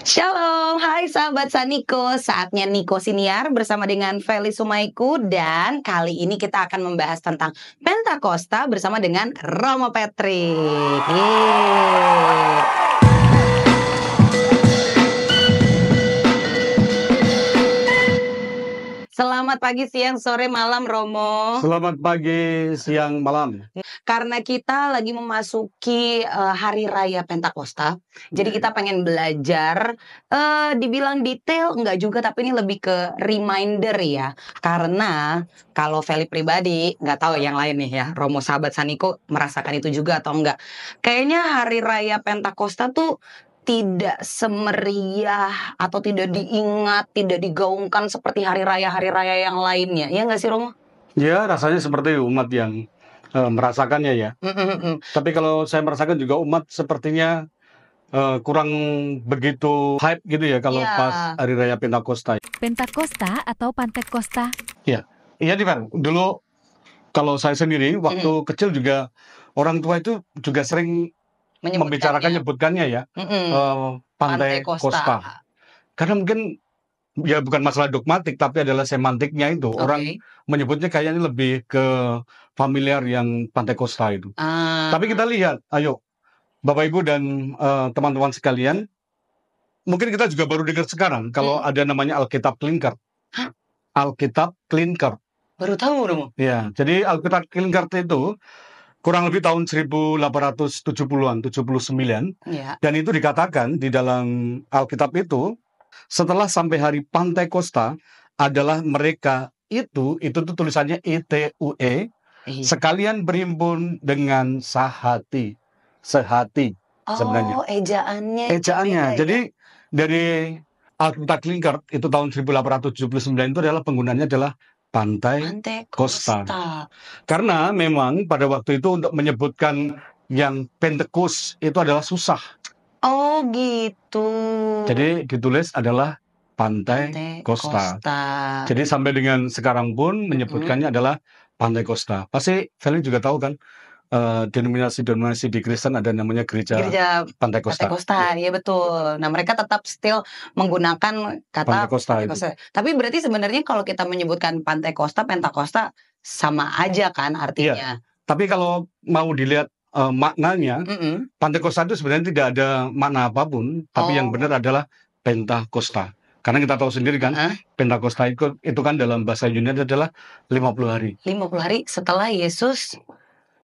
Shalom, hai sahabat Saniko. Saatnya Niko Siniar bersama dengan Feli Sumaiku. Dan kali ini kita akan membahas tentang Pentakosta bersama dengan Romo Patrick. Yeay. Selamat pagi, siang, sore, malam, Romo. Selamat pagi, siang, malam. Karena kita lagi memasuki Hari Raya Pentakosta, jadi kita pengen belajar, dibilang detail enggak juga, tapi ini lebih ke reminder ya. Karena kalau Feli pribadi, nggak tahu yang lain nih ya, Romo sahabat Saniko merasakan itu juga atau enggak. Kayaknya Hari Raya Pentakosta tuh tidak semeriah atau tidak diingat, tidak digaungkan seperti hari raya yang lainnya. Ya nggak sih, Romo? Ya, rasanya seperti umat yang merasakannya ya. Tapi kalau saya merasakan juga umat sepertinya kurang begitu hype gitu ya kalau pas Hari Raya Pentakosta. Pentakosta atau Pantekosta? Iya, iya Divan. Dulu kalau saya sendiri waktu kecil juga orang tua itu juga sering nyebutkannya ya, Pantekosta. Karena mungkin ya bukan masalah dogmatik, tapi adalah semantiknya itu. Orang menyebutnya kayaknya lebih ke familiar yang Pantekosta itu. Tapi kita lihat, ayo Bapak Ibu dan teman-teman sekalian, mungkin kita juga baru dengar sekarang kalau ada namanya Alkitab Klinker. Alkitab Klinker. Baru tahu, Romo. Ya, jadi Alkitab Klinker itu kurang lebih tahun 1870-an, 79. Ya. Dan itu dikatakan di dalam Alkitab itu, setelah sampai hari Pantekosta adalah mereka itu tuh tulisannya ITUE, sekalian berimpun dengan sehati sebenarnya. Ejaannya. Jadi dari Alkitab Klinker itu tahun 1879 itu adalah penggunaannya adalah Pantekosta. Karena memang pada waktu itu untuk menyebutkan yang Pentekus itu adalah susah. Oh gitu. Jadi ditulis adalah Pantekosta. Jadi sampai dengan sekarang pun menyebutkannya adalah Pantekosta. Pasti Feli juga tahu kan, denominasi di Kristen ada namanya gereja Pantekosta. Iya betul. Nah mereka tetap still menggunakan kata Pantekosta. Tapi berarti sebenarnya kalau kita menyebutkan Pantekosta, Pentakosta sama aja kan artinya. Iya. Tapi kalau mau dilihat maknanya, Pantekosta itu sebenarnya tidak ada makna apapun, tapi yang benar adalah Pentakosta. Karena kita tahu sendiri kan, Pentakosta itu kan dalam bahasa Yunani adalah 50 hari. 50 hari setelah Yesus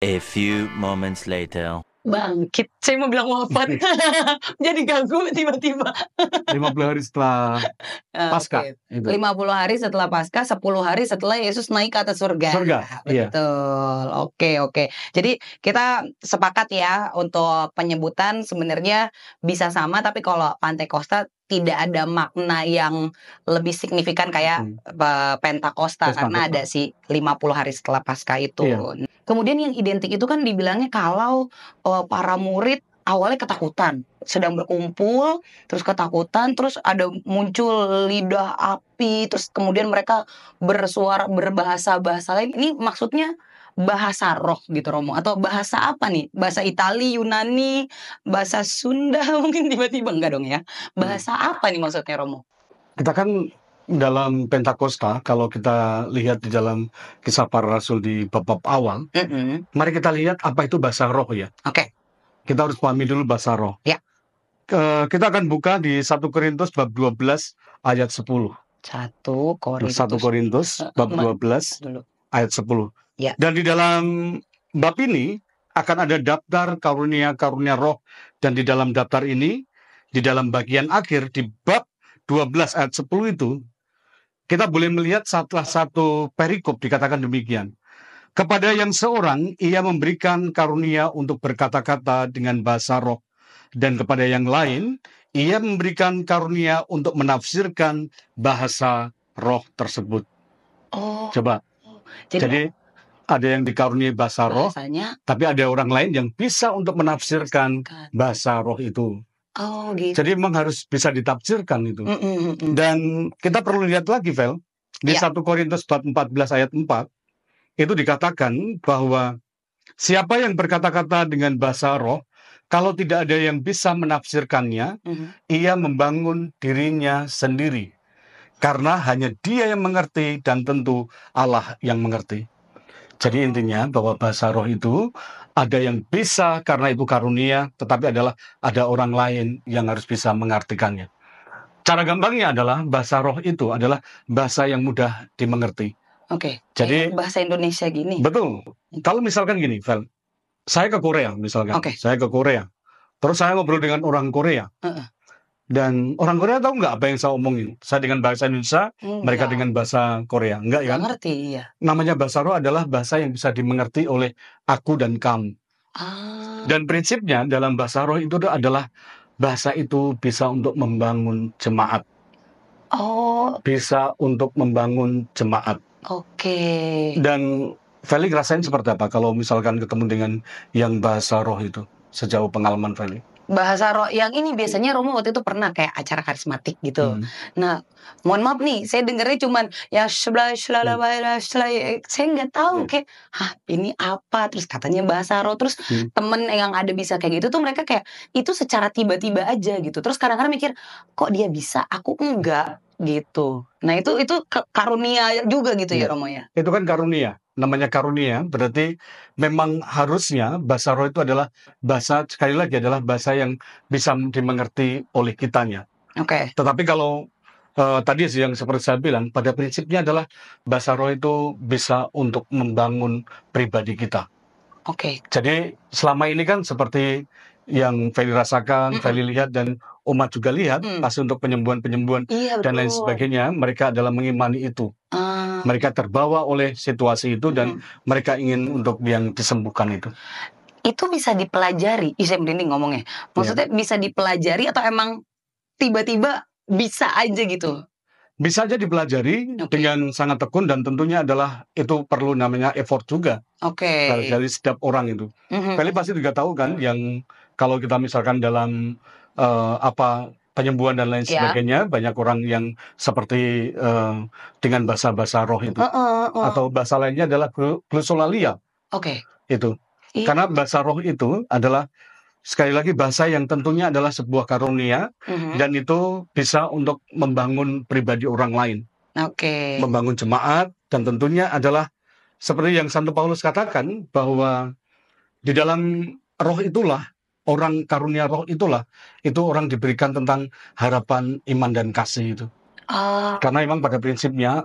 A few moments later. Bangkit. Saya mau bilang wafat. Jadi ganggu tiba-tiba. 50 hari setelah Paskah. 50 hari setelah Paskah, 10 hari setelah Yesus naik ke atas surga. Betul. Oke. Jadi kita sepakat ya untuk penyebutan sebenarnya bisa sama, tapi kalau Pantekosta tidak ada makna yang lebih signifikan kayak Pentakosta karena ada sih 50 hari setelah Paskah itu. Kemudian yang identik itu kan dibilangnya kalau para murid awalnya ketakutan, sedang berkumpul, terus ketakutan, terus ada muncul lidah api, terus kemudian mereka berbahasa lain. Ini maksudnya bahasa roh gitu, Romo, atau bahasa apa nih? Bahasa Itali, Yunani, bahasa Sunda mungkin tiba-tiba enggak dong ya? Bahasa apa nih maksudnya, Romo? Kita kan dalam Pentakosta, kalau kita lihat di dalam Kisah Para Rasul di bab-bab awal, mari kita lihat apa itu bahasa roh ya. Kita harus pahami dulu bahasa roh. Kita akan buka di 1 Korintus bab 12 ayat 10. 1 Korintus bab 12 ayat 10. Dan di dalam bab ini akan ada daftar karunia-karunia roh, dan di dalam daftar ini, di dalam bagian akhir di bab 12 ayat 10 itu, kita boleh melihat salah satu perikop dikatakan demikian. Kepada yang seorang ia memberikan karunia untuk berkata-kata dengan bahasa roh, dan kepada yang lain ia memberikan karunia untuk menafsirkan bahasa roh tersebut. Coba. Jadi ada yang dikaruniai bahasa roh, tapi ada orang lain yang bisa untuk menafsirkan bahasa roh itu. Gitu. Jadi memang harus bisa ditafsirkan itu. Dan kita perlu lihat lagi, Vel, di 1 Korintus bab 14 ayat 4, itu dikatakan bahwa siapa yang berkata-kata dengan bahasa roh, Kalau tidak ada yang bisa menafsirkannya, ia membangun dirinya sendiri. Karena hanya dia yang mengerti dan tentu Allah yang mengerti. Jadi intinya bahwa bahasa roh itu ada yang bisa karena itu karunia, tetapi ada orang lain yang harus bisa mengartikannya. Cara gampangnya adalah bahasa roh itu adalah bahasa yang mudah dimengerti. Oke. Jadi bahasa Indonesia gini. Betul. Kalau misalkan gini, Vel, saya ke Korea misalkan. Saya ke Korea. Terus saya ngobrol dengan orang Korea. Dan orang Korea tahu nggak apa yang saya omongin? Saya dengan bahasa Indonesia, mereka dengan bahasa Korea. Enggak kan? Ngerti, iya. Namanya bahasa roh adalah bahasa yang bisa dimengerti oleh aku dan kamu. Dan prinsipnya dalam bahasa roh itu adalah bahasa itu bisa untuk membangun jemaat. Bisa untuk membangun jemaat. Dan Feli ngerasain seperti apa kalau misalkan ketemu dengan yang bahasa roh itu sejauh pengalaman Feli? Bahasa roh yang ini biasanya Romo waktu itu pernah kayak acara karismatik gitu. Nah, mohon maaf nih, saya dengernya cuman ya saya nggak tahu kayak, ini apa? Terus katanya bahasa roh. Terus temen yang ada bisa kayak gitu tuh mereka kayak itu secara tiba-tiba aja gitu. Terus kadang-kadang mikir, kok dia bisa, aku enggak gitu. Nah itu karunia juga gitu ya Romo ya. Itu kan karunia. Namanya karunia berarti memang harusnya bahasa roh itu adalah bahasa, sekali lagi adalah bahasa yang bisa dimengerti oleh kitanya. Tetapi kalau tadi yang seperti saya bilang, pada prinsipnya adalah bahasa roh itu bisa untuk membangun pribadi kita. Jadi selama ini kan seperti yang Feli rasakan, Feli lihat dan umat juga lihat, pasti untuk penyembuhan-penyembuhan dan lain sebagainya, mereka adalah mengimani itu. Mereka terbawa oleh situasi itu dan mereka ingin untuk yang disembuhkan itu. Itu bisa dipelajari, saya merinding ngomongnya. Maksudnya bisa dipelajari atau emang tiba-tiba bisa aja gitu? Bisa aja dipelajari dengan sangat tekun dan tentunya adalah itu perlu namanya effort juga. Dari setiap orang itu. Feli pasti juga tahu kan yang kalau kita misalkan dalam penyembuhan dan lain sebagainya, banyak orang yang seperti dengan bahasa-bahasa roh itu. Atau bahasa lainnya adalah glosolalia. Itu. Karena bahasa roh itu adalah sekali lagi bahasa yang tentunya adalah sebuah karunia dan itu bisa untuk membangun pribadi orang lain. Membangun jemaat dan tentunya adalah seperti yang Santo Paulus katakan bahwa di dalam roh itulah orang karunia roh itulah itu orang diberikan tentang harapan iman dan kasih itu. Karena memang pada prinsipnya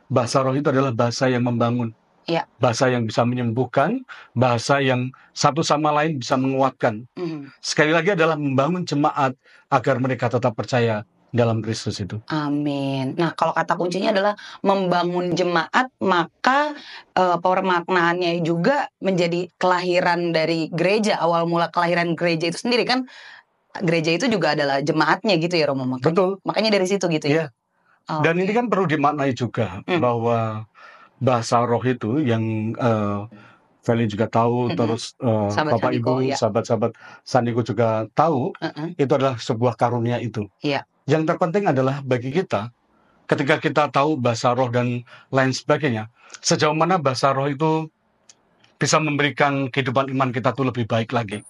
bahasa roh itu adalah bahasa yang membangun. Bahasa yang bisa menyembuhkan, bahasa yang satu sama lain bisa menguatkan. Sekali lagi adalah membangun jemaat agar mereka tetap percaya dalam Kristus itu. Amin. Nah, kalau kata kuncinya adalah membangun jemaat, maka pemaknaannya juga menjadi kelahiran dari gereja. Awal mula kelahiran gereja itu sendiri kan, gereja itu juga adalah jemaatnya gitu ya Romo. Betul. Makanya dari situ gitu ya. Dan ini kan perlu dimaknai juga bahwa bahasa roh itu yang Feli juga tahu, terus Bapak Ibu, sahabat-sahabat Sandiku juga tahu, itu adalah sebuah karunia itu. Yang terpenting adalah bagi kita, ketika kita tahu bahasa roh dan lain sebagainya, sejauh mana bahasa roh itu bisa memberikan kehidupan iman kita tuh lebih baik lagi.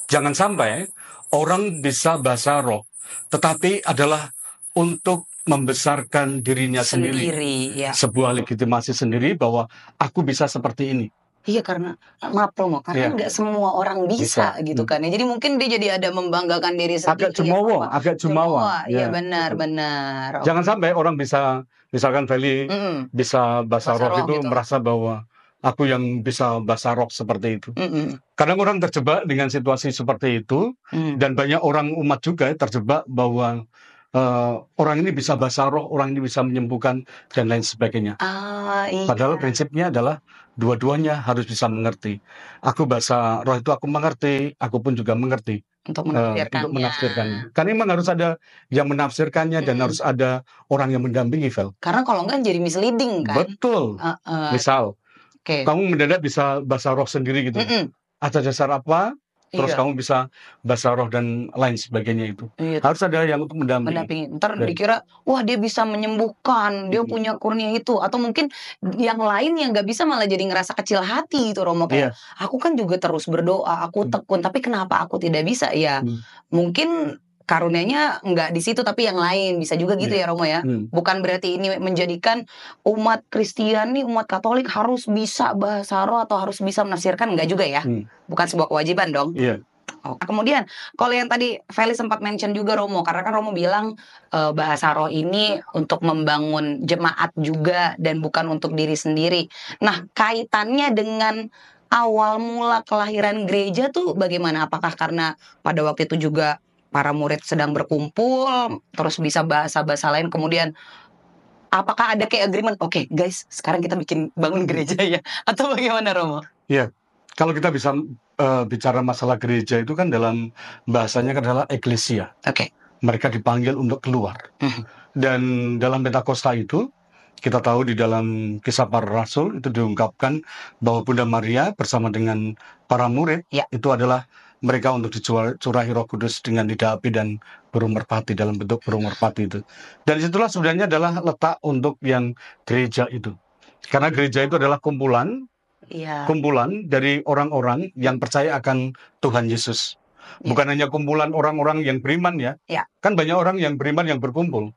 Jangan sampai orang bisa bahasa roh, tetapi adalah untuk membesarkan dirinya sendiri. Sebuah legitimasi sendiri bahwa aku bisa seperti ini. Iya, karena maaf Romo, karena nggak semua orang bisa gitu kan ya. Jadi mungkin dia jadi ada membanggakan diri sendiri. Agak jumawa. Iya benar. Jangan sampai orang bisa, misalkan Feli bisa bahasa roh itu gitu, merasa bahwa aku yang bisa bahasa roh seperti itu. Kadang orang terjebak dengan situasi seperti itu, dan banyak orang umat juga terjebak bahwa orang ini bisa bahasa roh, orang ini bisa menyembuhkan dan lain sebagainya. Padahal prinsipnya adalah dua-duanya harus bisa mengerti. Aku bahasa roh itu aku mengerti, aku pun juga mengerti untuk menafsirkannya. Karena memang harus ada yang menafsirkannya dan harus ada orang yang mendampingi, Vel. Karena kalau enggak jadi misleading kan. Betul. Misal kamu mendadak bisa bahasa roh sendiri gitu. Atas dasar apa? terus kamu bisa bahasa roh dan lain sebagainya itu. Harus ada yang untuk mendampingi. Ntar dikira, wah dia bisa menyembuhkan, dia punya kurnia itu. Atau mungkin yang lain yang nggak bisa malah jadi ngerasa kecil hati itu Romo. Kayak, aku kan juga terus berdoa, aku tekun, tapi kenapa aku tidak bisa? Ya mungkin karunianya nggak di situ, tapi yang lain bisa juga gitu ya Romo ya. Bukan berarti ini menjadikan umat Kristiani, umat Katolik harus bisa bahasa roh atau harus bisa menafsirkan, enggak juga ya. Bukan sebuah kewajiban dong. Kemudian kalau yang tadi Feli sempat mention juga Romo, karena kan Romo bilang bahasa roh ini untuk membangun jemaat juga dan bukan untuk diri sendiri. Nah, kaitannya dengan awal mula kelahiran gereja tuh bagaimana? Apakah karena pada waktu itu juga para murid sedang berkumpul, terus bisa bahasa-bahasa lain, kemudian apakah ada kayak agreement, oke guys, sekarang kita bikin bangun gereja ya? Atau bagaimana Romo? Iya, kalau kita bisa bicara masalah gereja itu kan dalam bahasanya adalah eklesia. Mereka dipanggil untuk keluar. Dan dalam Pentakosta itu, kita tahu di dalam Kisah Para Rasul itu diungkapkan bahwa Bunda Maria bersama dengan para murid itu adalah mereka untuk dicurahi Roh Kudus dengan lidah api dan burung merpati, dalam bentuk burung merpati itu. Dan disitulah sebenarnya adalah letak untuk yang gereja itu. Karena gereja itu adalah kumpulan dari orang-orang yang percaya akan Tuhan Yesus. Bukan hanya kumpulan orang-orang yang beriman ya. Kan banyak orang yang beriman yang berkumpul.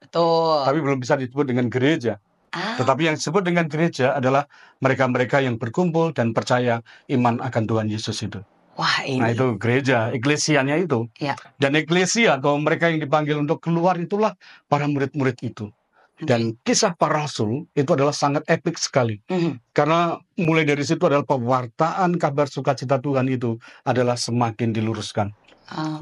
Tapi belum bisa disebut dengan gereja. Tetapi yang disebut dengan gereja adalah mereka-mereka yang berkumpul dan percaya iman akan Tuhan Yesus itu. Nah itu gereja, eklesianya itu. Dan eklesia atau mereka yang dipanggil untuk keluar itulah para murid-murid itu. Dan Kisah Para Rasul itu adalah sangat epik sekali. Karena mulai dari situ adalah pewartaan kabar sukacita Tuhan itu adalah semakin diluruskan.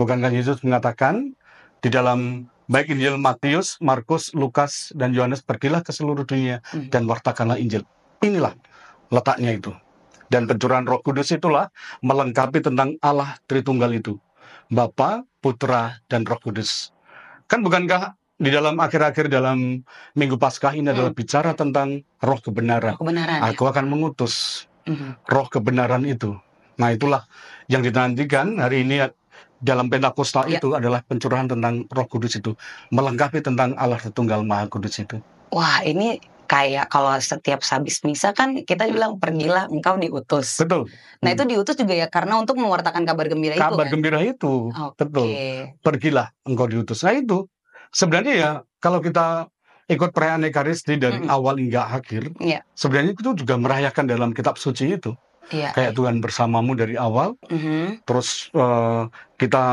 Bukankah Yesus mengatakan di dalam baik Injil Matius, Markus, Lukas, dan Yohanes, pergilah ke seluruh dunia dan wartakanlah Injil. Inilah letaknya itu. Dan pencurahan Roh Kudus itulah melengkapi tentang Allah Tritunggal itu. Bapa, Putra, dan Roh Kudus. Kan bukankah di dalam akhir-akhir dalam Minggu Paskah ini adalah bicara tentang roh kebenaran. Aku akan mengutus roh kebenaran itu. Nah itulah yang dinantikan hari ini dalam Pentakosta itu adalah pencurahan tentang Roh Kudus itu. Melengkapi tentang Allah Tritunggal Maha Kudus itu. Wah ini kayak kalau setiap habis misa kan kita bilang pergilah engkau diutus. Betul. Nah itu diutus juga ya karena untuk mewartakan kabar gembira itu. Kabar gembira itu, betul. Pergilah engkau diutus. Nah itu sebenarnya ya kalau kita ikut perayaan Ekaristi dari awal hingga akhir, sebenarnya itu juga merayakan dalam kitab suci itu. Kayak Tuhan bersamamu dari awal, terus kita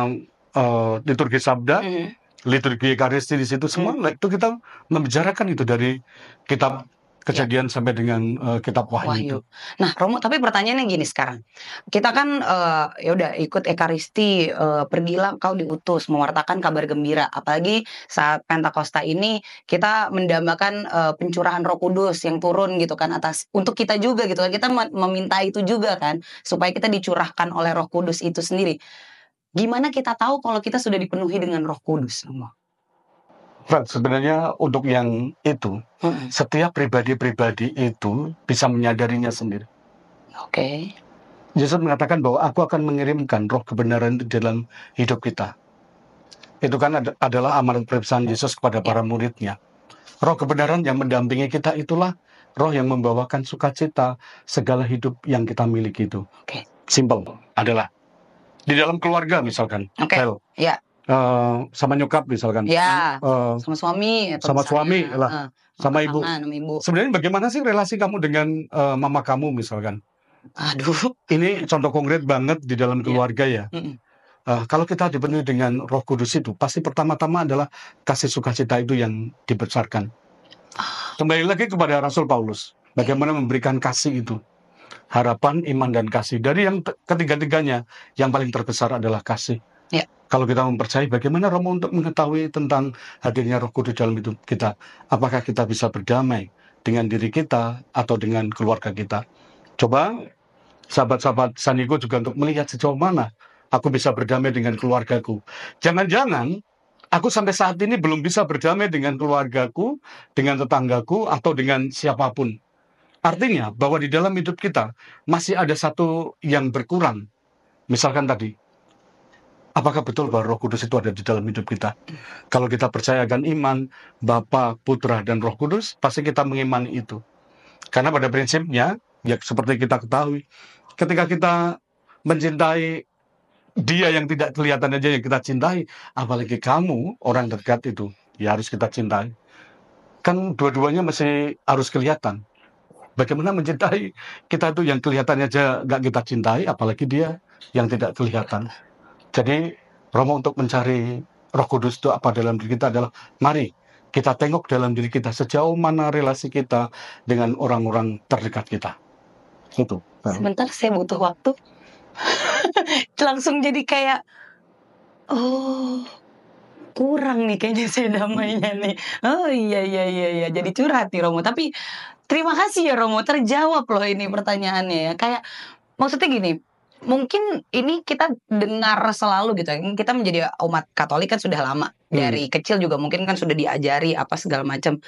liturgi Sabda, liturgi Ekaristi di situ semua itu kita membicarakan itu dari kitab Kejadian sampai dengan kitab Wahyu. Nah, Romo, tapi pertanyaannya gini sekarang. Kita kan ya udah ikut Ekaristi, pergilah kau diutus mewartakan kabar gembira. Apalagi saat Pentakosta ini kita mendambakan pencurahan Roh Kudus yang turun gitu kan atas untuk kita juga gitu kan. Kita meminta itu juga kan supaya kita dicurahkan oleh Roh Kudus itu sendiri. Gimana kita tahu kalau kita sudah dipenuhi dengan Roh Kudus, Romo? Sebenarnya untuk yang itu, setiap pribadi-pribadi itu bisa menyadarinya sendiri. Yesus mengatakan bahwa aku akan mengirimkan roh kebenaran di dalam hidup kita. Itu kan adalah amanat pesan Yesus kepada para muridnya. Roh kebenaran yang mendampingi kita itulah roh yang membawakan sukacita segala hidup yang kita miliki itu. Simple adalah di dalam keluarga misalkan. Sama nyokap misalkan, sama suami, sama suami lah, sama ibu. Sebenarnya bagaimana sih relasi kamu dengan mama kamu misalkan? Aduh, ini contoh konkret banget di dalam keluarga ya. Kalau kita dipenuhi dengan Roh Kudus itu, pasti pertama-tama adalah kasih sukacita itu yang dibesarkan. Kembali lagi kepada Rasul Paulus, bagaimana memberikan kasih itu, harapan, iman, dan kasih. Dari yang ketiga-tiganya, yang paling terbesar adalah kasih. Kalau kita mempercayai, bagaimana Romo untuk mengetahui tentang hadirnya Roh Kudus dalam hidup kita? Apakah kita bisa berdamai dengan diri kita atau dengan keluarga kita? Coba sahabat-sahabat Saniko juga untuk melihat sejauh mana aku bisa berdamai dengan keluargaku. Jangan-jangan aku sampai saat ini belum bisa berdamai dengan keluargaku, dengan tetanggaku, atau dengan siapapun. Artinya bahwa di dalam hidup kita masih ada satu yang berkurang. Misalkan tadi, apakah betul bahwa Roh Kudus itu ada di dalam hidup kita? Kalau kita percayakan iman, Bapa, Putra, dan Roh Kudus, pasti kita mengimani itu. Karena pada prinsipnya, ya seperti kita ketahui, ketika kita mencintai Dia yang tidak kelihatan aja yang kita cintai, apalagi kamu, orang dekat itu, ya harus kita cintai. Kan dua-duanya masih harus kelihatan. Bagaimana mencintai kita itu yang kelihatannya aja nggak kita cintai, apalagi dia yang tidak kelihatan. Jadi Romo untuk mencari Roh Kudus itu apa dalam diri kita adalah, mari kita tengok dalam diri kita sejauh mana relasi kita dengan orang-orang terdekat kita. Itu. Sebentar, saya butuh waktu. Langsung jadi kayak, oh kurang nih kayaknya saya damainya nih. Oh iya. Jadi curhat nih Romo. Tapi terima kasih ya Romo, terjawab loh ini pertanyaannya ya. Kayak maksudnya gini, mungkin ini kita dengar selalu gitu ya. Kita menjadi umat Katolik kan sudah lama. Dari kecil juga mungkin kan sudah diajari apa segala macam.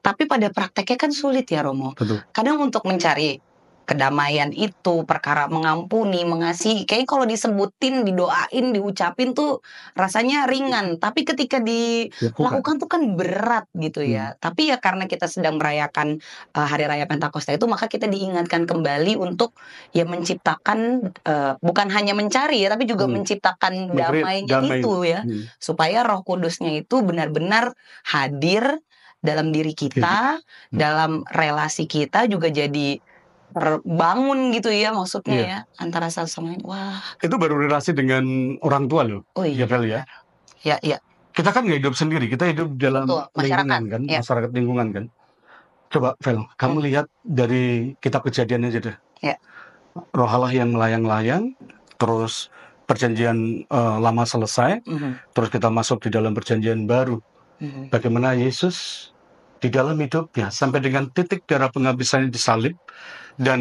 Tapi pada prakteknya kan sulit ya Romo. Betul. Kadang untuk mencari kedamaian itu, perkara mengampuni, mengasihi, kayaknya kalau disebutin, didoain, diucapin tuh rasanya ringan. Tapi ketika dilakukan tuh kan berat gitu ya. Tapi ya karena kita sedang merayakan Hari Raya Pentakosta itu, maka kita diingatkan kembali untuk ya menciptakan, bukan hanya mencari ya, tapi juga menciptakan damainya itu ya. Supaya Roh Kudusnya itu benar-benar hadir dalam diri kita, dalam relasi kita juga jadi terbangun gitu ya maksudnya ya antara satu sama lain. Wah. Itu baru relasi dengan orang tua loh. Oh iya. Ya Fel ya. Iya. Kita kan nggak hidup sendiri, kita hidup dalam lingkungan kan, masyarakat lingkungan kan. Coba Fel, kamu lihat dari kitab Kejadian aja deh. Roh Allah yang melayang-layang, terus perjanjian lama selesai, terus kita masuk di dalam perjanjian baru. Bagaimana Yesus di dalam hidupnya sampai dengan titik darah penghabisannya disalib dan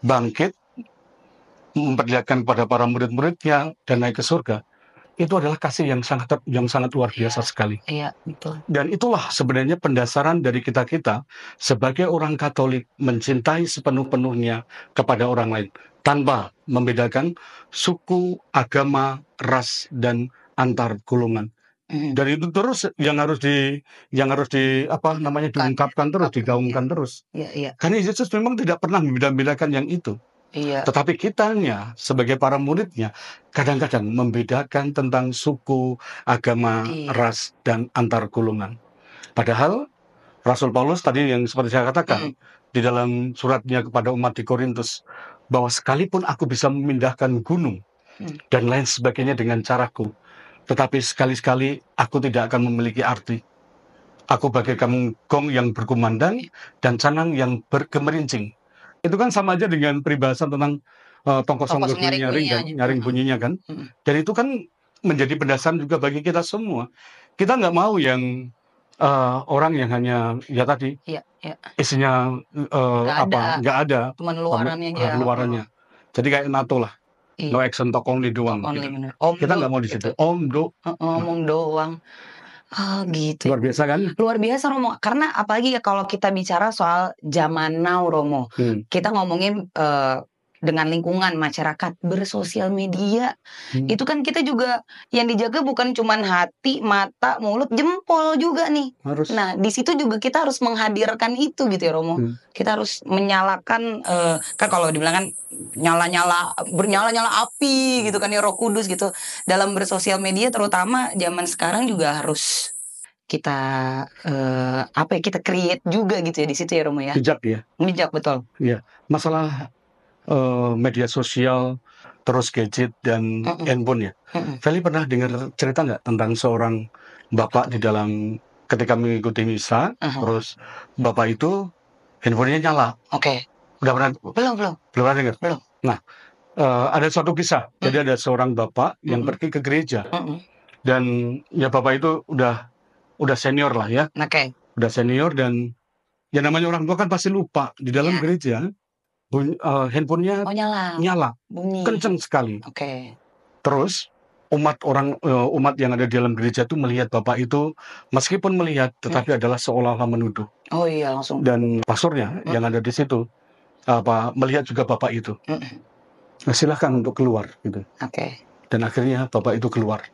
bangkit memperlihatkan kepada para murid-muridnya dan naik ke surga, itu adalah kasih yang sangat luar biasa sekali. Iya, betul. Dan itulah sebenarnya pendasaran dari kita sebagai orang Katolik mencintai sepenuh-penuhnya kepada orang lain tanpa membedakan suku, agama, ras, dan antar golongan. Dan itu terus yang harus diungkapkan terus, digaungkan terus. Karena Yesus memang tidak pernah membeda-bedakan yang itu. Tetapi kitanya sebagai para muridnya kadang-kadang membedakan tentang suku, agama, ras, dan antar golongan. Padahal Rasul Paulus tadi yang seperti saya katakan di dalam suratnya kepada umat di Korintus, bahwa sekalipun aku bisa memindahkan gunung dan lain sebagainya dengan caraku, tetapi sekali-sekali aku tidak akan memiliki arti. Aku bagaikan gong yang berkumandang dan canang yang bergemerincing. Itu kan sama aja dengan peribahasa tentang tongkos nyaring bunyinya kan. Dan itu kan menjadi pendasaran juga bagi kita semua. Kita nggak mau yang orang yang hanya ya tadi isinya nggak ada cuman luarannya. Jadi kayak NATO lah. No action, talk only doang. Kita nggak mau di situ. Omong doang. Oh gitu. Luar biasa kan? Luar biasa Romo. Karena apalagi ya kalau kita bicara soal zaman now Romo. Kita ngomongin dengan lingkungan masyarakat bersosial media. Itu kan kita juga yang dijaga bukan cuman hati, mata, mulut, jempol juga nih. Harus. Nah, di situ juga kita harus menghadirkan itu gitu ya Romo. Kita harus menyalakan kan kalau dibilang kan bernyala-nyala api gitu kan ya Roh Kudus gitu. Dalam bersosial media terutama zaman sekarang juga harus kita kita create juga gitu ya di situ ya Romo ya. Bijak betul. Iya. Masalah media sosial, terus gadget dan handphone ya. Feli pernah dengar cerita nggak tentang seorang bapak di dalam ketika mengikuti misa, terus bapak itu handphonenya nyala. Udah pernah? Belum pernah dengar? Belum. Nah, ada suatu kisah. Jadi ada seorang bapak yang pergi ke gereja dan ya bapak itu udah senior lah ya. Udah senior dan ya namanya orang tua kan pasti lupa di dalam gereja. Handphonenya nyala, bunyi kenceng sekali. Terus umat yang ada di dalam gereja itu melihat bapak itu, meskipun melihat, tetapi adalah seolah-olah menuduh. Langsung. Dan pastornya yang ada di situ melihat juga bapak itu. Nah, silahkan untuk keluar gitu. Dan akhirnya Bapak itu keluar.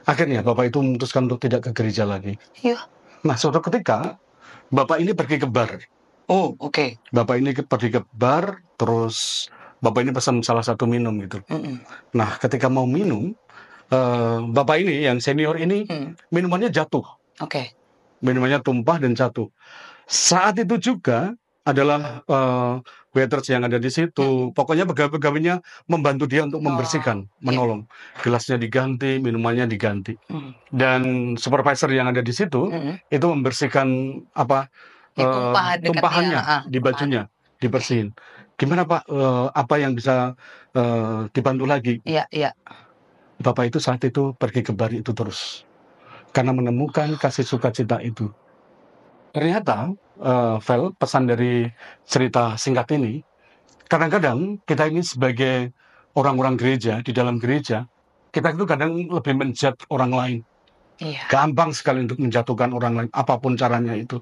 Akhirnya Bapak itu memutuskan untuk tidak ke gereja lagi. Iya. Nah, suatu ketika Bapak ini pergi ke bar. Oh, oke. Bapak ini pergi ke bar, terus Bapak ini pesan salah satu minum gitu. Nah, ketika mau minum, Bapak ini yang senior ini minumannya jatuh. Oke. Minumannya tumpah dan jatuh. Saat itu juga adalah waiters yang ada di situ. Pokoknya pegawai-pegawainya membantu dia untuk membersihkan, menolong. Gelasnya diganti, minumannya diganti. Dan supervisor yang ada di situ itu membersihkan tumpahannya di bajunya, dibersihin. Gimana Pak? Apa yang bisa dibantu lagi? Iya. Bapak itu saat itu pergi ke bar itu terus karena menemukan kasih sukacita itu. Ternyata, Vel, pesan dari cerita singkat ini, kadang-kadang kita ini sebagai orang-orang gereja, di dalam gereja, kita itu kadang lebih menjudge orang lain. Iya. Gampang sekali untuk menjatuhkan orang lain, apapun caranya itu.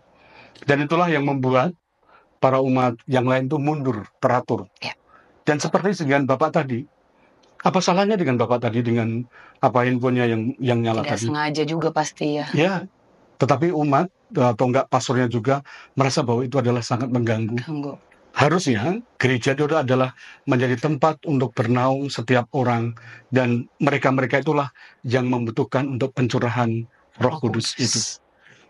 Dan itulah yang membuat para umat yang lain itu mundur, teratur. Iya. Dan seperti dengan Bapak tadi, apa salahnya dengan Bapak tadi dengan handphonenya yang nyala Tidak tadi? sengaja juga pasti ya. Ya, tetapi umat atau enggak pastornya juga merasa bahwa itu adalah sangat mengganggu. Harusnya gereja itu adalah menjadi tempat untuk bernaung setiap orang, dan mereka-mereka itulah yang membutuhkan untuk pencurahan Roh Kudus itu.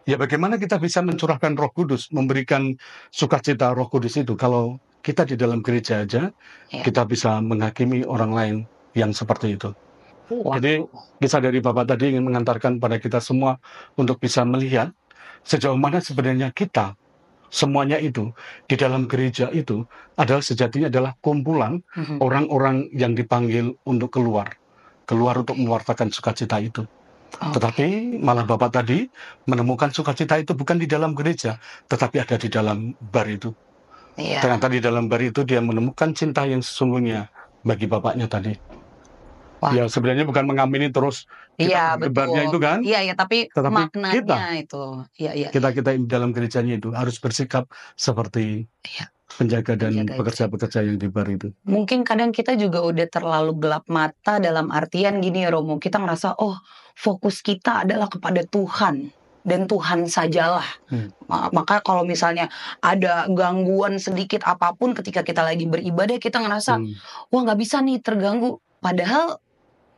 Ya, bagaimana kita bisa mencurahkan Roh Kudus, memberikan sukacita Roh Kudus itu kalau kita di dalam gereja aja kita bisa menghakimi orang lain yang seperti itu. Jadi kisah dari Bapak tadi ingin mengantarkan pada kita semua untuk bisa melihat sejauh mana sebenarnya kita semuanya itu di dalam gereja itu adalah sejatinya adalah kumpulan orang-orang yang dipanggil untuk keluar untuk mewartakan sukacita itu. Tetapi malah Bapak tadi menemukan sukacita itu bukan di dalam gereja, tetapi ada di dalam bar itu. Ternyata di dalam bar itu dia menemukan cinta yang sesungguhnya bagi Bapaknya tadi. Ya, sebenarnya bukan mengamini terus kita ke barnya itu kan. Iya, tapi maknanya kita, itu. Iya. Kita di dalam gerejanya itu harus bersikap seperti penjaga dan pekerja-pekerja yang di bar itu. Mungkin kadang kita juga udah terlalu gelap mata dalam artian gini ya Romo, kita ngerasa fokus kita adalah kepada Tuhan dan Tuhan sajalah. Maka kalau misalnya ada gangguan sedikit apapun ketika kita lagi beribadah, kita ngerasa wah nggak bisa nih terganggu. Padahal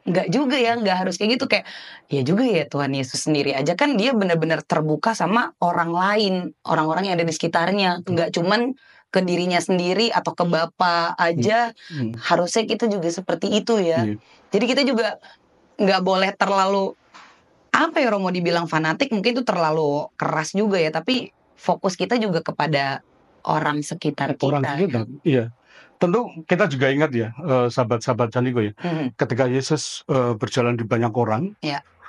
nggak juga ya, nggak harus kayak gitu. Kayak ya juga ya, Tuhan Yesus sendiri aja kan dia benar-benar terbuka sama orang lain, orang-orang yang ada di sekitarnya, nggak cuman ke dirinya sendiri atau ke Bapa aja. Harusnya kita juga seperti itu ya. Jadi kita juga nggak boleh terlalu Romo dibilang fanatik, mungkin itu terlalu keras juga ya, tapi fokus kita juga kepada orang sekitar kita. Orang sekitar, iya. Tentu kita juga ingat ya, sahabat-sahabat Caniko ya, ketika Yesus berjalan di banyak orang,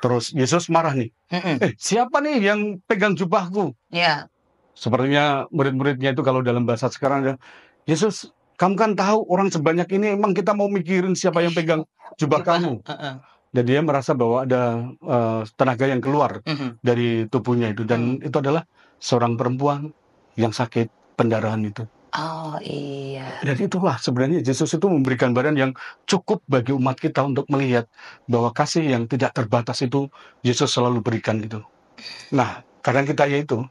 terus Yesus marah nih, siapa nih yang pegang jubahku? Sepertinya murid-muridnya itu kalau dalam bahasa sekarang ya, Yesus, kamu kan tahu orang sebanyak ini, emang kita mau mikirin siapa yang pegang jubah kamu? Dan dia merasa bahwa ada tenaga yang keluar dari tubuhnya itu, dan itu adalah seorang perempuan yang sakit pendarahan itu. Oh iya. Dan itulah sebenarnya Yesus itu memberikan badan yang cukup bagi umat kita untuk melihat bahwa kasih yang tidak terbatas itu Yesus selalu berikan itu. Nah, kadang kita yaitu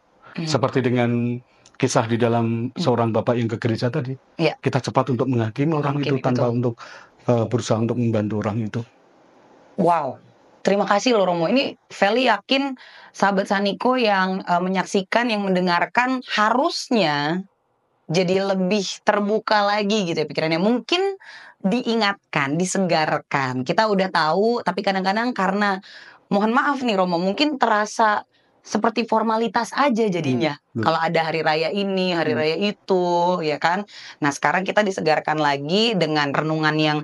seperti dengan kisah di dalam seorang bapak yang ke gereja tadi, kita cepat untuk menghakimi orang itu tanpa untuk berusaha untuk membantu orang itu. Wow. Terima kasih loh Romo. Ini Feli yakin sahabat Saniko yang menyaksikan, yang mendengarkan harusnya jadi lebih terbuka lagi gitu ya pikirannya. Mungkin diingatkan, disegarkan. Kita udah tahu, tapi kadang-kadang karena mohon maaf nih Romo, mungkin terasa seperti formalitas aja jadinya. Kalau ada hari raya ini, hari raya itu, ya kan. Nah sekarang kita disegarkan lagi dengan renungan yang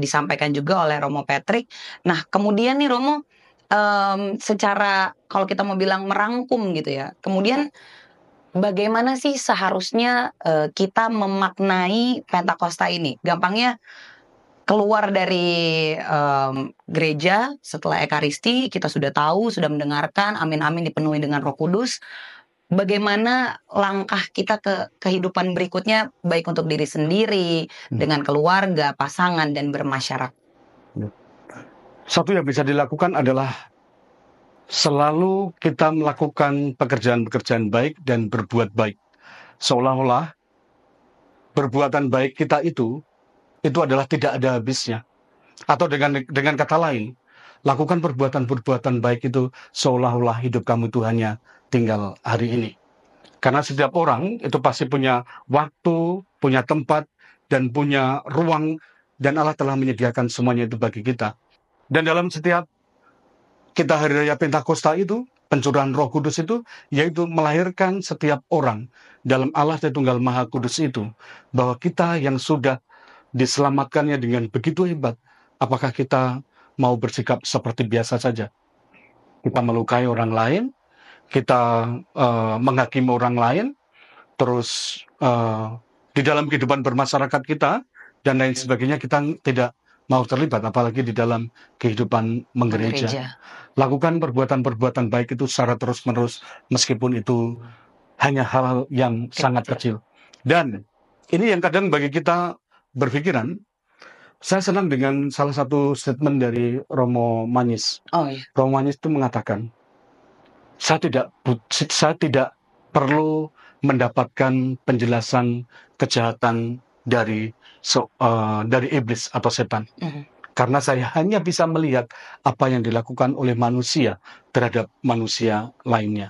disampaikan juga oleh Romo Patrick. Nah kemudian nih Romo, secara kalau kita mau bilang merangkum gitu ya, kemudian bagaimana sih seharusnya kita memaknai Pentakosta ini? Gampangnya keluar dari gereja setelah Ekaristi, kita sudah tahu, sudah mendengarkan, amin-amin dipenuhi dengan Roh Kudus. Bagaimana langkah kita ke kehidupan berikutnya, baik untuk diri sendiri, dengan keluarga, pasangan, dan bermasyarakat? Satu yang bisa dilakukan adalah selalu kita melakukan pekerjaan-pekerjaan baik dan berbuat baik. Seolah-olah perbuatan baik kita itu adalah tidak ada habisnya. Atau dengan kata lain, lakukan perbuatan-perbuatan baik itu seolah-olah hidup kamu itu hanya tinggal hari ini. Karena setiap orang itu pasti punya waktu, punya tempat, dan punya ruang, dan Allah telah menyediakan semuanya itu bagi kita. Dan dalam setiap kita hari raya Pentakosta itu, pencurahan Roh Kudus itu, yaitu melahirkan setiap orang dalam Allah Tritunggal Maha Kudus itu, bahwa kita yang sudah diselamatkannya dengan begitu hebat, apakah kita mau bersikap seperti biasa saja? Kita melukai orang lain, kita menghakimi orang lain, terus di dalam kehidupan bermasyarakat kita, dan lain sebagainya, kita tidak mau terlibat, apalagi di dalam kehidupan menggereja. Lakukan perbuatan-perbuatan baik itu secara terus-menerus, meskipun itu hanya hal yang sangat kecil. Dan ini yang kadang bagi kita berpikiran, saya senang dengan salah satu statement dari Romo Manis. Romo Manis itu mengatakan, saya tidak perlu mendapatkan penjelasan kejahatan dari iblis atau setan. Karena saya hanya bisa melihat apa yang dilakukan oleh manusia terhadap manusia lainnya.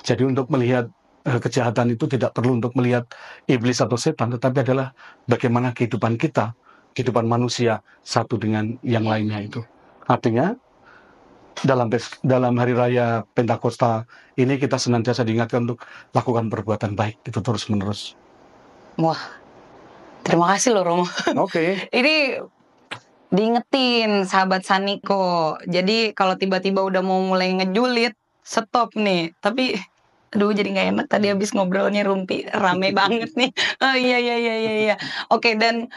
Jadi untuk melihat kejahatan itu tidak perlu untuk melihat iblis atau setan, tetapi adalah bagaimana kehidupan kita, kehidupan manusia satu dengan yang lainnya itu. Artinya dalam hari raya Pentakosta ini kita senantiasa diingatkan untuk lakukan perbuatan baik itu terus-menerus. Wah, terima kasih loh Romo. Oke. Ini diingetin sahabat Saniko. Jadi kalau tiba-tiba udah mau mulai ngejulit, stop nih. Tapi aduh jadi nggak enak tadi habis ngobrolnya Rumpi rame banget nih. Oh iya. Oke, dan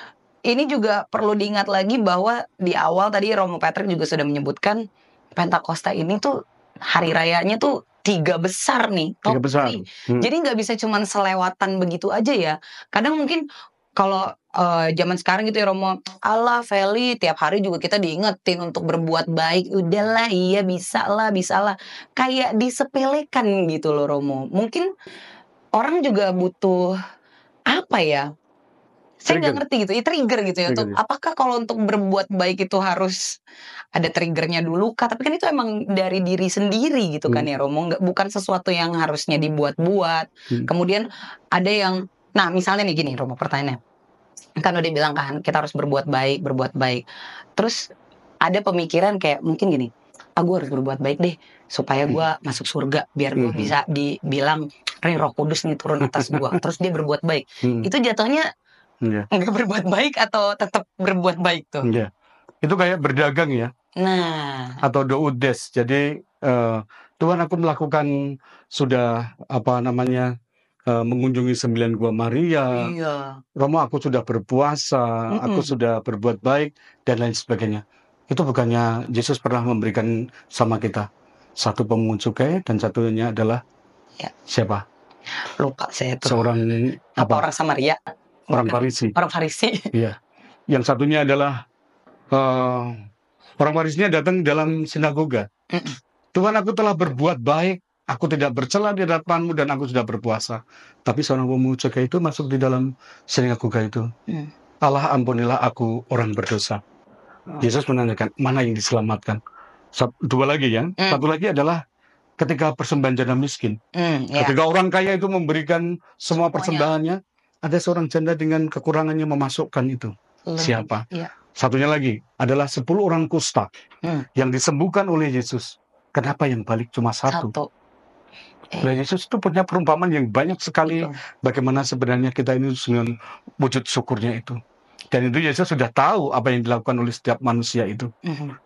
ini juga perlu diingat lagi bahwa di awal tadi Romo Patrick juga sudah menyebutkan Pentakosta ini tuh hari rayanya tuh 3 besar nih, top 3. Jadi nggak bisa cuman selewatan begitu aja ya. Kadang mungkin kalau zaman sekarang gitu ya Romo, Allah Feli tiap hari juga kita diingetin untuk berbuat baik. Udahlah, iya bisa lah. Kayak disepelekan gitu loh Romo. Mungkin orang juga butuh apa ya? Saya nggak ngerti gitu, trigger gitu ya. Untuk apakah kalau untuk berbuat baik itu harus ada triggernya dulu kah? Tapi kan itu emang dari diri sendiri gitu kan ya Romo. Bukan sesuatu yang harusnya dibuat-buat. Kemudian ada yang, nah misalnya nih gini Romo pertanyaannya. Kan udah bilang kan kita harus berbuat baik. Terus ada pemikiran kayak mungkin gini, gue harus berbuat baik deh supaya gue masuk surga, biar gue bisa dibilang Roh Kudus nih turun atas gue. Terus dia berbuat baik. Itu jatuhnya nggak berbuat baik atau tetap berbuat baik tuh? Itu kayak berdagang ya. Nah. Atau doudes. Jadi Tuhan, aku melakukan sudah mengunjungi 9 gua Maria. Iya. Romo, aku sudah berpuasa, aku sudah berbuat baik dan lain sebagainya. Itu bukannya Yesus pernah memberikan sama kita satu pemungut cukai dan satunya adalah siapa? Lupa saya tuh. Seorang orang Samaria. Orang Farisi. Orang Farisi. Iya. Yang satunya adalah orang Farisinya datang dalam sinagoga. Tuhan, aku telah berbuat baik, aku tidak bercela di hadapan-Mu dan aku sudah berpuasa. Tapi seorang pemungut cukai itu masuk di dalam sinagoga itu. Allah, ampunilah aku orang berdosa. Yesus menanyakan, mana yang diselamatkan? 2 lagi ya. Satu lagi adalah ketika persembahan janda miskin. Ketika orang kaya itu memberikan semua persembahannya, ada seorang janda dengan kekurangannya memasukkan itu. Siapa? Satunya lagi adalah 10 orang kusta yang disembuhkan oleh Yesus. Kenapa yang balik cuma 1? Yesus itu punya perumpamaan yang banyak sekali. Bagaimana sebenarnya kita ini dengan wujud syukurnya itu. Dan itu Yesus sudah tahu apa yang dilakukan oleh setiap manusia itu.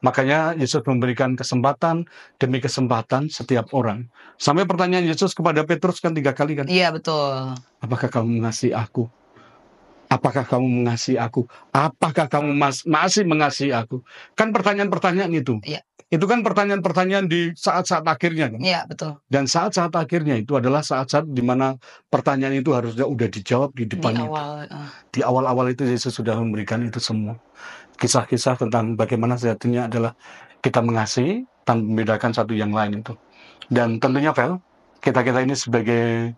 Makanya Yesus memberikan kesempatan demi kesempatan setiap orang. Sampai pertanyaan Yesus kepada Petrus kan 3 kali kan? Iya betul. Apakah kamu mengasihi aku? Apakah kamu mengasihi aku? Apakah kamu masih mengasihi aku? Kan pertanyaan-pertanyaan itu. Iya. Itu kan pertanyaan-pertanyaan di saat-saat akhirnya kan? Iya betul. Dan saat-saat akhirnya itu adalah saat-saat di mana pertanyaan itu harusnya udah dijawab di depan itu. Di awal-awal itu Yesus sudah memberikan itu semua. kisah-kisah tentang bagaimana sejatinya adalah kita mengasihi tanpa membedakan satu yang lain itu. Dan tentunya Vel, kita-kita ini sebagai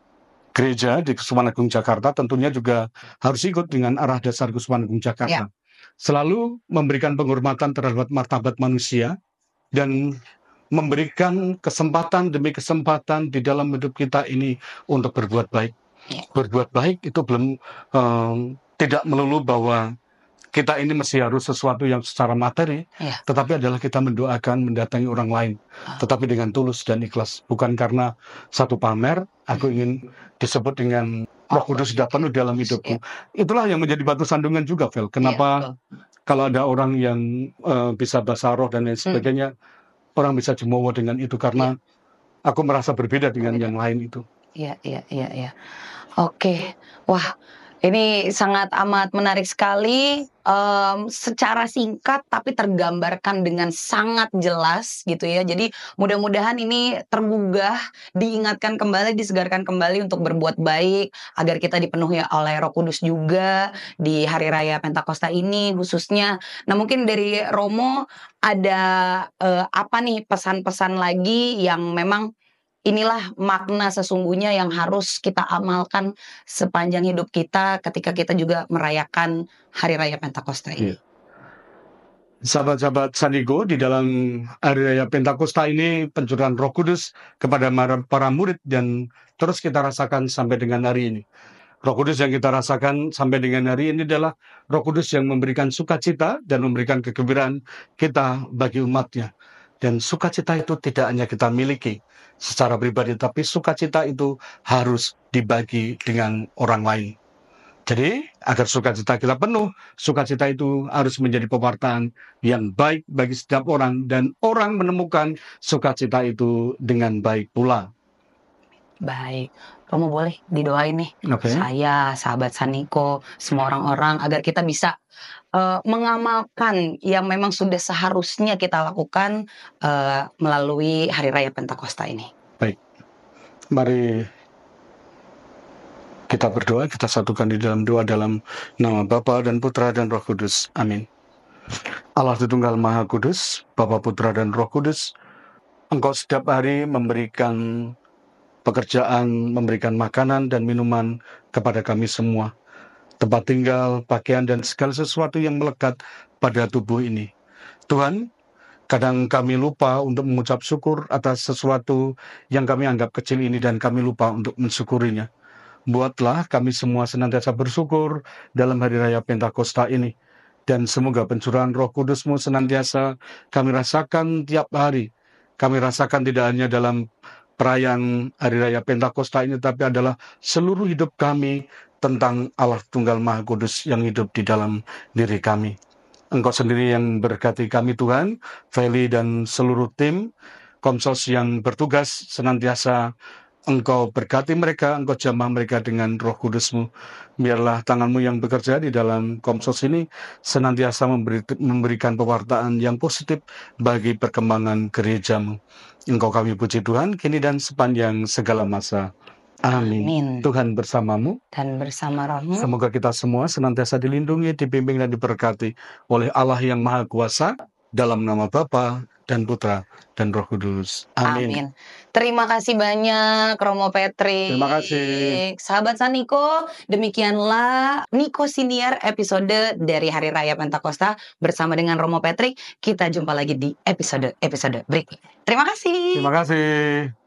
gereja di Keuskupan Agung Jakarta tentunya juga harus ikut dengan arah dasar Keuskupan Agung Jakarta. Selalu memberikan penghormatan terhadap martabat manusia dan memberikan kesempatan demi kesempatan di dalam hidup kita ini untuk berbuat baik. Berbuat baik itu belum tidak melulu bahwa kita ini mesti harus sesuatu yang secara materi, tetapi adalah kita mendoakan, mendatangi orang lain, tetapi dengan tulus dan ikhlas. Bukan karena satu pamer, aku ingin disebut dengan Roh Kudus sudah penuh dalam hidupku. Itulah yang menjadi batu sandungan juga, Vel. Kenapa kalau ada orang yang bisa bahasa roh dan lain sebagainya, orang bisa jumowo dengan itu, karena aku merasa berbeda dengan yang lain itu. Iya. Oke, wah, ini sangat amat menarik sekali, secara singkat tapi tergambarkan dengan sangat jelas gitu ya. Jadi mudah-mudahan ini tergugah, diingatkan kembali, disegarkan kembali untuk berbuat baik, agar kita dipenuhi oleh Roh Kudus juga di Hari Raya Pentakosta ini khususnya. Nah, mungkin dari Romo ada apa nih pesan-pesan lagi yang memang inilah makna sesungguhnya yang harus kita amalkan sepanjang hidup kita ketika kita juga merayakan Hari Raya Pentakosta ini. Sahabat-sahabat Sandigo, di dalam Hari Raya Pentakosta ini pencurahan Roh Kudus kepada para murid dan terus kita rasakan sampai dengan hari ini. Roh Kudus yang kita rasakan sampai dengan hari ini adalah Roh Kudus yang memberikan sukacita dan memberikan kegembiraan kita bagi umatnya. Dan sukacita itu tidak hanya kita miliki secara pribadi, tapi sukacita itu harus dibagi dengan orang lain. Jadi, agar sukacita kita penuh, sukacita itu harus menjadi pewartaan yang baik bagi setiap orang, dan orang menemukan sukacita itu dengan baik pula. Baik, Romo boleh didoain nih, saya, sahabat Saniko, semua orang-orang agar kita bisa mengamalkan yang memang sudah seharusnya kita lakukan melalui Hari Raya Pentakosta ini. Baik, mari kita berdoa, kita satukan di dalam doa dalam nama Bapa dan Putra dan Roh Kudus. Amin. Allah Tritunggal Maha Kudus, Bapa, Putra dan Roh Kudus, Engkau setiap hari memberikan pekerjaan, memberikan makanan dan minuman kepada kami semua, tempat tinggal, pakaian, dan segala sesuatu yang melekat pada tubuh ini. Tuhan, kadang kami lupa untuk mengucap syukur atas sesuatu yang kami anggap kecil ini dan kami lupa untuk mensyukurinya. Buatlah kami semua senantiasa bersyukur dalam Hari Raya Pentakosta ini. Dan semoga pencurahan Roh Kudus-Mu senantiasa kami rasakan tiap hari. Kami rasakan tidak hanya dalam perayaan Hari Raya Pentakosta ini, tapi adalah seluruh hidup kami tentang Allah Tunggal Maha Kudus yang hidup di dalam diri kami. Engkau sendiri yang berkati kami Tuhan, Feli dan seluruh tim Komsos yang bertugas senantiasa Engkau berkati mereka, Engkau jamah mereka dengan Roh Kudus-Mu. Biarlah tangan-Mu yang bekerja di dalam Komsos ini senantiasa memberikan pewartaan yang positif bagi perkembangan gereja-Mu. Engkau kami puji Tuhan, kini dan sepanjang segala masa. Amin. Tuhan bersamamu dan bersama rohmu. Semoga kita semua senantiasa dilindungi, dibimbing dan diberkati oleh Allah yang Maha Kuasa, dalam nama Bapa dan Putra dan Roh Kudus. Amin. Terima kasih banyak Romo Petri. Terima kasih. Sahabat Saniko, demikianlah Niko Siniar episode dari Hari Raya Pentakosta bersama dengan Romo Petri. Kita jumpa lagi di episode berikutnya. Terima kasih. Terima kasih.